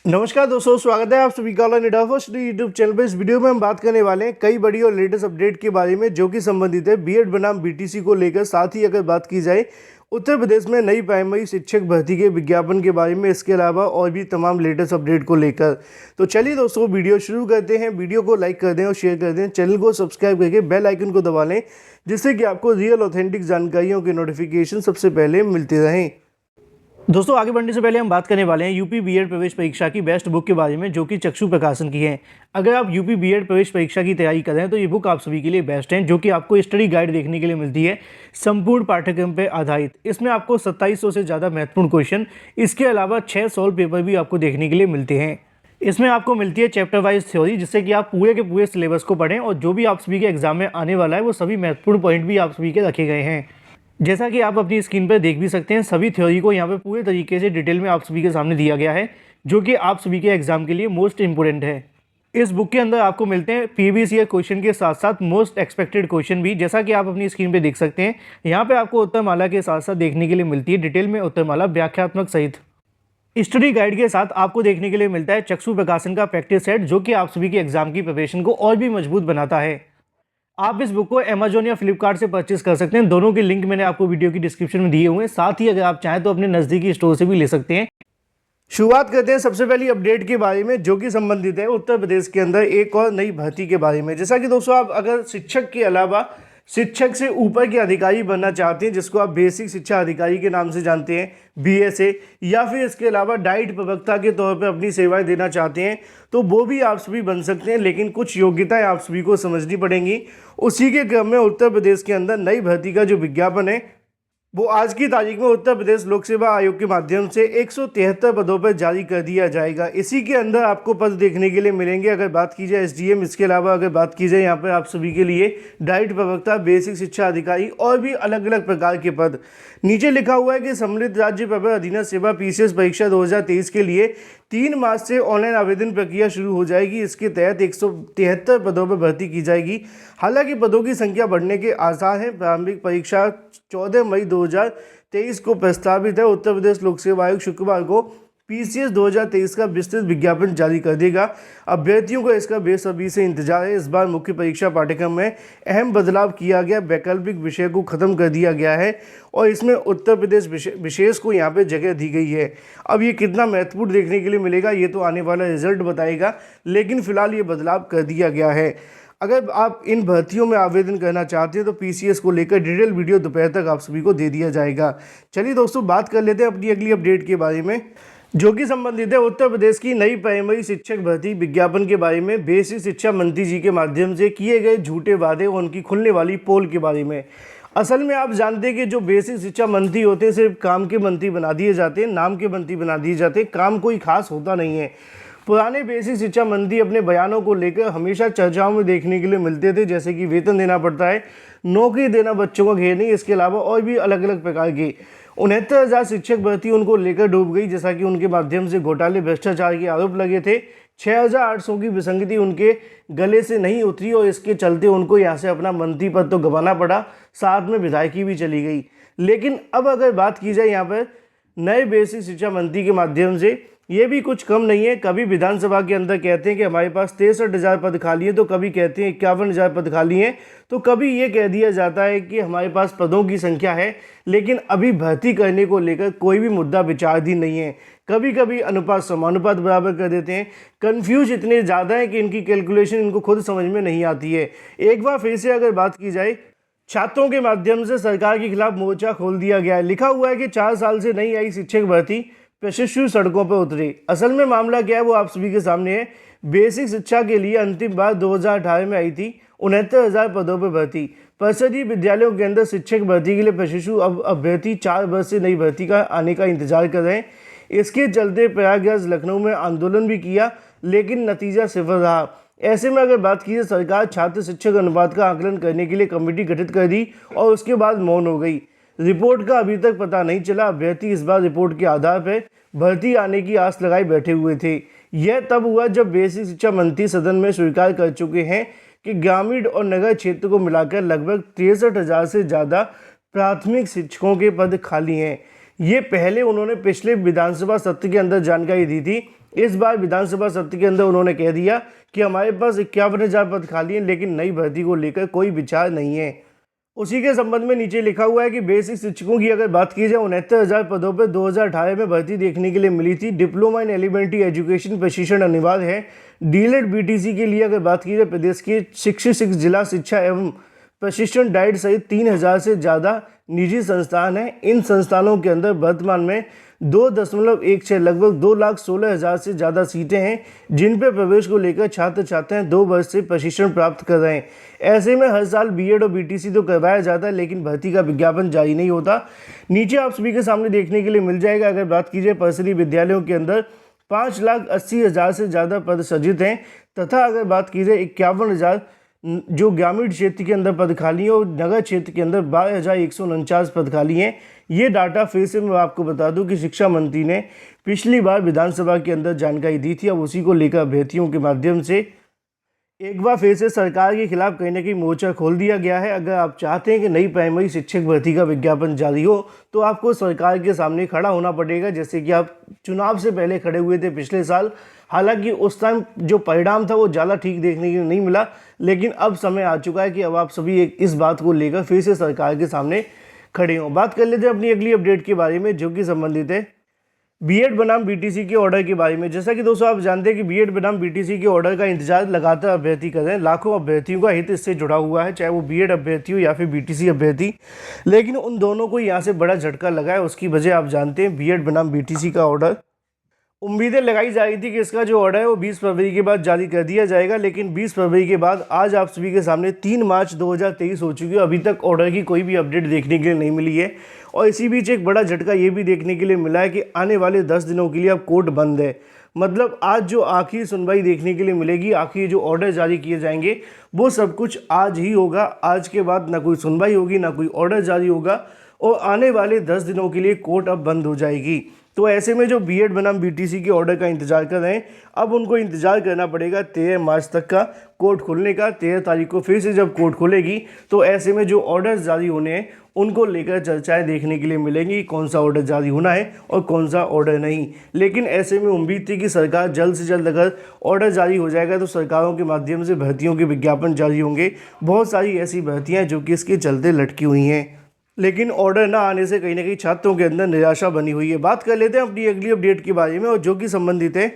नमस्कार दोस्तों, स्वागत है आप सभी का ऑनलाइन यूट्यूब चैनल पर। इस वीडियो में हम बात करने वाले हैं कई बड़ी और लेटेस्ट अपडेट के बारे में जो कि संबंधित है बीएड बनाम बीटीसी को लेकर। साथ ही अगर बात की जाए उत्तर प्रदेश में नई प्राइमरी शिक्षक भर्ती के विज्ञापन के बारे में, इसके अलावा और भी तमाम लेटेस्ट अपडेट को लेकर। तो चलिए दोस्तों, वीडियो शुरू करते हैं। वीडियो को लाइक कर दें और शेयर कर दें, चैनल को सब्सक्राइब करके बेल आइकन को दबा लें, जिससे कि आपको रियल ऑथेंटिक जानकारियों के नोटिफिकेशन सबसे पहले मिलते रहें। दोस्तों, आगे बढ़ने से पहले हम बात करने वाले हैं यूपी बीएड प्रवेश परीक्षा की बेस्ट बुक के बारे में, जो कि चक्षु प्रकाशन की है। अगर आप यूपी बीएड प्रवेश परीक्षा की तैयारी कर रहे हैं तो ये बुक आप सभी के लिए बेस्ट है, जो कि आपको स्टडी गाइड देखने के लिए मिलती है, संपूर्ण पाठ्यक्रम पर आधारित। इसमें आपको 2700 से ज़्यादा महत्वपूर्ण क्वेश्चन, इसके अलावा 6 सॉल्व पेपर भी आपको देखने के लिए मिलते हैं। इसमें आपको मिलती है चैप्टर वाइज थ्योरी, जिससे कि आप पूरे के पूरे सिलेबस को पढ़ें और जो भी आप सभी के एग्जाम में आने वाला है वो सभी महत्वपूर्ण पॉइंट भी आप सभी के रखे गए हैं। जैसा कि आप अपनी स्क्रीन पर देख भी सकते हैं, सभी थ्योरी को यहाँ पे पूरे तरीके से डिटेल में आप सभी के सामने दिया गया है, जो कि आप सभी के एग्जाम के लिए मोस्ट इंपोर्टेंट है। इस बुक के अंदर आपको मिलते हैं प्रीवियस ईयर क्वेश्चन के साथ साथ मोस्ट एक्सपेक्टेड क्वेश्चन भी, जैसा कि आप अपनी स्क्रीन पे देख सकते हैं। यहाँ पे आपको उत्तरमाला के साथ साथ देखने के लिए मिलती है डिटेल में उत्तरमाला व्याख्यात्मक सहित। स्टडी गाइड के साथ आपको देखने के लिए मिलता है चक्षु प्रकाशन का प्रैक्टिस सेट, जो कि आप सभी के एग्जाम की प्रिपरेशन को और भी मजबूत बनाता है। आप इस बुक को अमेजोन या फ्लिपकार्ट से परचेस कर सकते हैं। दोनों के लिंक मैंने आपको वीडियो की डिस्क्रिप्शन में दिए हुए हैं। साथ ही अगर आप चाहें तो अपने नज़दीकी स्टोर से भी ले सकते हैं। शुरुआत करते हैं सबसे पहली अपडेट के बारे में, जो कि संबंधित है उत्तर प्रदेश के अंदर एक और नई भर्ती के बारे में। जैसा कि दोस्तों, आप अगर शिक्षक के अलावा शिक्षक से ऊपर के अधिकारी बनना चाहते हैं, जिसको आप बेसिक शिक्षा अधिकारी के नाम से जानते हैं, बीएसए, या फिर इसके अलावा डाइट प्रवक्ता के तौर पर अपनी सेवाएं देना चाहते हैं, तो वो भी आप सभी बन सकते हैं। लेकिन कुछ योग्यताएं आप सभी को समझनी पड़ेंगी। उसी के क्रम में उत्तर प्रदेश के अंदर नई भर्ती का जो विज्ञापन है वो आज की तारीख में उत्तर प्रदेश लोक सेवा आयोग के माध्यम से 173 पदों पर जारी कर दिया जाएगा। इसी के अंदर आपको पद देखने के लिए मिलेंगे। अगर बात की जाए एसडीएम, इसके अलावा अगर बात की जाए यहाँ पर आप सभी के लिए डाइट प्रवक्ता, बेसिक शिक्षा अधिकारी और भी अलग अलग प्रकार के पद। नीचे लिखा हुआ है कि सम्मिलित राज्य प्रवर अधीनस्थ सेवा पीसीएस परीक्षा 2023 के लिए 3 मार्च से ऑनलाइन आवेदन प्रक्रिया शुरू हो जाएगी। इसके तहत 173 पदों पर भर्ती की जाएगी। हालांकि पदों की संख्या बढ़ने के आसार हैं। प्रारंभिक परीक्षा 14 मई 2023 को प्रस्तावित है। उत्तर प्रदेश लोक सेवा आयोग शुक्रवार को पीसीएस 2023 का विस्तृत विज्ञापन जारी कर देगा। अभ्यर्थियों को इसका बेसब्री से इंतजार है। इस बार मुख्य परीक्षा पाठ्यक्रम में अहम बदलाव किया गया। वैकल्पिक विषय को खत्म कर दिया गया है और इसमें उत्तर प्रदेश विशेष को यहाँ पे जगह दी गई है। अब ये कितना महत्वपूर्ण देखने के लिए मिलेगा ये तो आने वाला रिजल्ट बताएगा, लेकिन फिलहाल ये बदलाव कर दिया गया है। अगर आप इन भर्तियों में आवेदन करना चाहते हैं तो पीसीएस को लेकर डिटेल वीडियो दोपहर तक आप सभी को दे दिया जाएगा। चलिए दोस्तों, बात कर लेते हैं अपनी अगली अपडेट के बारे में, जो कि संबंधित है उत्तर प्रदेश की नई प्राइमरी शिक्षक भर्ती विज्ञापन के बारे में। बेसिक शिक्षा मंत्री जी के माध्यम से किए गए झूठे वादे और उनकी खुलने वाली पोल के बारे में। असल में आप जानते हैं कि जो बेसिक शिक्षा मंत्री होते हैं सिर्फ काम के मंत्री बना दिए जाते हैं, नाम के मंत्री बना दिए जाते हैं, काम कोई खास होता नहीं है। पुराने बेसिक शिक्षा मंत्री अपने बयानों को लेकर हमेशा चर्चाओं में देखने के लिए मिलते थे, जैसे कि वेतन देना पड़ता है, नौकरी देना, बच्चों को घेरनी, इसके अलावा और भी अलग अलग प्रकार की 69,000 शिक्षक भर्ती उनको लेकर डूब गई, जैसा कि उनके माध्यम से घोटाले, भ्रष्टाचार के आरोप लगे थे। 6,800 की विसंगति उनके गले से नहीं उतरी और इसके चलते उनको यहाँ से अपना मंत्री पद तो गंवाना पड़ा, साथ में विधायकी भी चली गई। लेकिन अब अगर बात की जाए यहाँ पर नए बेसिक शिक्षा मंत्री के माध्यम से, ये भी कुछ कम नहीं है। कभी विधानसभा के अंदर कहते हैं कि हमारे पास 63,000 पद खाली हैं, तो कभी कहते हैं 51,000 पद खाली हैं, तो कभी ये कह दिया जाता है कि हमारे पास पदों की संख्या है, लेकिन अभी भर्ती करने को लेकर कोई भी मुद्दा विचाराधीन नहीं है। कभी कभी अनुपात समानुपात बराबर कर देते हैं। कन्फ्यूज इतने ज़्यादा है कि इनकी कैलकुलेशन इनको खुद समझ में नहीं आती है। एक बार फिर से अगर बात की जाए, छात्रों के माध्यम से सरकार के खिलाफ मोर्चा खोल दिया गया है। लिखा हुआ है कि 4 साल से नहीं आई शिक्षक भर्ती, प्रशिक्षु सड़कों पर उतरे। असल में मामला क्या है वो आप सभी के सामने है। बेसिक शिक्षा के लिए अंतिम बार 2018 में आई थी। 69,000 पदों पर भर्ती। परिषदीय विद्यालयों के अंदर शिक्षक भर्ती के लिए प्रशिक्षु अब अभ्यर्थी 4 वर्ष से नई भर्ती का आने का इंतजार कर रहे हैं। इसके चलते प्रयागराज, लखनऊ में आंदोलन भी किया, लेकिन नतीजा सिफर रहा। ऐसे में अगर बात की जाए, सरकार छात्र शिक्षक अनुपात का आकलन करने के लिए कमेटी गठित कर दी और उसके बाद मौन हो गई। रिपोर्ट का अभी तक पता नहीं चला। अभ्यर्थी इस बार रिपोर्ट के आधार पर भर्ती आने की आस लगाए बैठे हुए थे। यह तब हुआ जब बेसिक शिक्षा मंत्री सदन में स्वीकार कर चुके हैं कि ग्रामीण और नगर क्षेत्र को मिलाकर लगभग 63,000 से ज़्यादा प्राथमिक शिक्षकों के पद खाली हैं। ये पहले उन्होंने पिछले विधानसभा सत्र के अंदर जानकारी दी थी। इस बार विधानसभा सत्र के अंदर उन्होंने कह दिया कि हमारे पास 51,000 पद खाली हैं, लेकिन नई भर्ती को लेकर कोई विचार नहीं है। उसी के संबंध में नीचे लिखा हुआ है कि बेसिक शिक्षकों की अगर बात की जाए 69,000 पदों पर 2018 में भर्ती देखने के लिए मिली थी। डिप्लोमा इन एलिमेंट्री एजुकेशन प्रशिक्षण अनिवार्य है। डीएलएड बीटीसी के लिए अगर बात की जाए प्रदेश के 66 जिला शिक्षा एवं प्रशिक्षण डाइट सहित 3,000 से ज़्यादा निजी संस्थान हैं। इन संस्थानों के अंदर वर्तमान में 2.16 लगभग 2,16,000 से ज़्यादा सीटें हैं जिन पर प्रवेश को लेकर छात्र छात्राएं 2 वर्ष से प्रशिक्षण प्राप्त कर रहे हैं। ऐसे में हर साल बीएड और बीटीसी तो करवाया जाता है, लेकिन भर्ती का विज्ञापन जारी नहीं होता। नीचे आप सभी के सामने देखने के लिए मिल जाएगा। अगर बात की जाए पर्सनली विद्यालयों के अंदर 5,80,000 से ज़्यादा पद सृजित हैं, तथा अगर बात की जाए 51,000 जो ग्रामीण क्षेत्र के अंदर पद खाली है और नगर क्षेत्र के अंदर 12,149 पद खाली हैं। ये डाटा फिर से मैं आपको बता दूं कि शिक्षा मंत्री ने पिछली बार विधानसभा के अंदर जानकारी दी थी। अब उसी को लेकर अभ्यर्थियों के माध्यम से एक बार फिर से सरकार के खिलाफ कहीं ना कहीं मोर्चा खोल दिया गया है। अगर आप चाहते हैं कि नई प्राइमरी शिक्षक भर्ती का विज्ञापन जारी हो तो आपको सरकार के सामने खड़ा होना पड़ेगा, जैसे कि आप चुनाव से पहले खड़े हुए थे पिछले साल। हालांकि उस टाइम जो परिणाम था वो ज़्यादा ठीक देखने को नहीं मिला, लेकिन अब समय आ चुका है कि अब आप सभी इस बात को लेकर फिर से सरकार के सामने खड़े हों। बात कर लेते हैं अपनी अगली अपडेट के बारे में, जो कि संबंधित है बीएड बनाम बीटीसी के ऑर्डर के बारे में। जैसा कि दोस्तों आप जानते हैं कि बीएड बनाम बीटीसी के ऑर्डर का इंतजार लगातार अभ्यर्थी कर रहे हैं। लाखों अभ्यर्थियों का हित इससे जुड़ा हुआ है, चाहे वो बीएड अभ्यर्थी हो या फिर बीटीसी अभ्यर्थी, लेकिन उन दोनों को यहाँ से बड़ा झटका लगा है। उसकी वजह आप जानते हैं, बीएड बनाम बीटीसी का ऑर्डर उम्मीदें लगाई जा रही थी कि इसका जो ऑर्डर है वो 20 फरवरी के बाद जारी कर दिया जाएगा, लेकिन 20 फरवरी के बाद आज आप सभी के सामने 3 मार्च 2023 हो चुकी है। अभी तक ऑर्डर की कोई भी अपडेट देखने के लिए नहीं मिली है। और इसी बीच एक बड़ा झटका ये भी देखने के लिए मिला है कि आने वाले 10 दिनों के लिए अब कोर्ट बंद है। मतलब आज जो आखिरी सुनवाई देखने के लिए मिलेगी, आखिरी जो ऑर्डर जारी किए जाएंगे वो सब कुछ आज ही होगा। आज के बाद ना कोई सुनवाई होगी, ना कोई ऑर्डर जारी होगा, और आने वाले 10 दिनों के लिए कोर्ट अब बंद हो जाएगी। तो ऐसे में जो बीएड बनाम बीटीसी के ऑर्डर का इंतजार कर रहे हैं, अब उनको इंतजार करना पड़ेगा 13 मार्च तक का कोर्ट खुलने का। 13 तारीख को फिर से जब कोर्ट खुलेगी तो ऐसे में जो ऑर्डर जारी होने हैं उनको लेकर चर्चाएं देखने के लिए मिलेंगी, कौन सा ऑर्डर जारी होना है और कौन सा ऑर्डर नहीं। लेकिन ऐसे में उम्मीद थी कि सरकार जल्द से जल्द अगर ऑर्डर जारी हो जाएगा तो सरकारों के माध्यम से भर्तियों के विज्ञापन जारी होंगे। बहुत सारी ऐसी भर्तियाँ जो कि इसके चलते लटकी हुई हैं, लेकिन ऑर्डर ना आने से कहीं ना कहीं छात्रों के अंदर निराशा बनी हुई है। बात कर लेते हैं अपनी अगली अपडेट के बारे में, और जो कि संबंधित है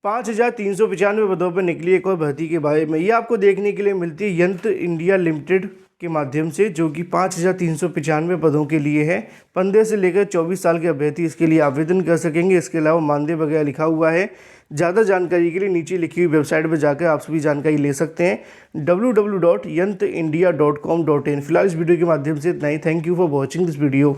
5,395 पदों पर निकली एक और भर्ती के बारे में। ये आपको देखने के लिए मिलती है यंत्र इंडिया लिमिटेड के माध्यम से, जो कि 5,395 पदों के लिए है। 15 से लेकर 24 साल के अभ्यर्थी इसके लिए आवेदन कर सकेंगे। इसके अलावा मानदेय वगैरह लिखा हुआ है। ज़्यादा जानकारी के लिए नीचे लिखी हुई वेबसाइट पर जाकर आप सभी जानकारी ले सकते हैं, www.yantrindia.com.in। फिलहाल इस वीडियो के माध्यम से इतना ही। Thank you for watching this video.